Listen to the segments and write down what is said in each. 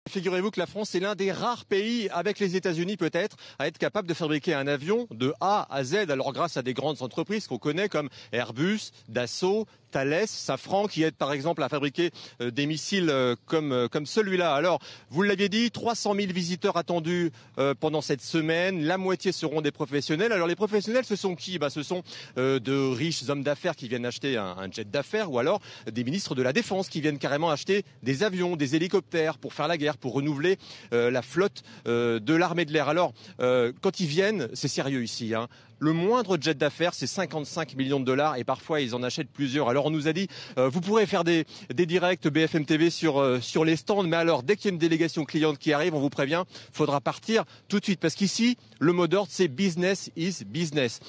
Figurez-vous que la France est l'un des rares pays, avec les États-Unis peut-être, à être capable de fabriquer un avion de A à Z. Alors grâce à des grandes entreprises qu'on connaît comme Airbus, Dassault, Thales, Safran, qui aident par exemple à fabriquer des missiles comme celui-là. Alors, vous l'aviez dit, 300 000 visiteurs attendus pendant cette semaine. La moitié seront des professionnels. Alors les professionnels, ce sont qui? Ce sont de riches hommes d'affaires qui viennent acheter un jet d'affaires, ou alors des ministres de la Défense qui viennent carrément acheter des avions, des hélicoptères pour faire la guerre, pour renouveler la flotte de l'armée de l'air. Alors, quand ils viennent, c'est sérieux ici, hein. Le moindre jet d'affaires, c'est 55 millions de dollars et parfois ils en achètent plusieurs. Alors on nous a dit, vous pourrez faire des directs BFM TV sur les stands, mais alors dès qu'il y a une délégation cliente qui arrive, on vous prévient, faudra partir tout de suite. Parce qu'ici, le mot d'ordre, c'est business is business.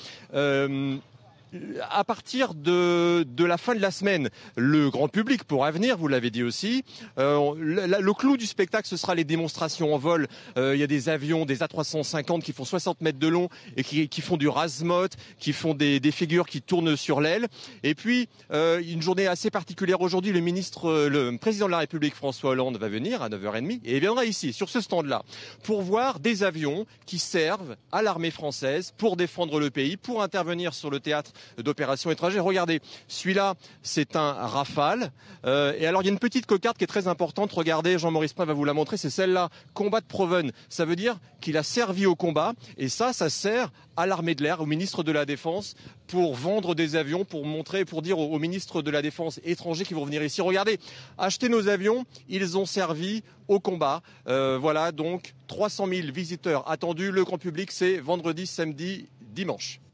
À partir de la fin de la semaine, le grand public pourra venir, vous l'avez dit aussi. Le clou du spectacle, ce sera les démonstrations en vol. Il y a des avions, des A350 qui font 60 mètres de long et qui font du razmot, qui font des figures qui tournent sur l'aile. Et puis, une journée assez particulière aujourd'hui, le président de la République, François Hollande, va venir à 9h30 et il viendra ici, sur ce stand-là, pour voir des avions qui servent à l'armée française pour défendre le pays, pour intervenir sur le théâtre d'opérations étrangères. Regardez, celui-là, c'est un Rafale. Et alors, il y a une petite cocarde qui est très importante. Regardez, Jean-Maurice Pin va vous la montrer. C'est celle-là, combat de Proven. Ça veut dire qu'il a servi au combat. Et ça sert à l'armée de l'air, au ministre de la Défense, pour vendre des avions, pour montrer, pour dire aux ministres de la Défense étrangers qui vont venir ici. Regardez, achetez nos avions, ils ont servi au combat. Voilà, donc 300 000 visiteurs attendus. Le grand public, c'est vendredi, samedi, dimanche.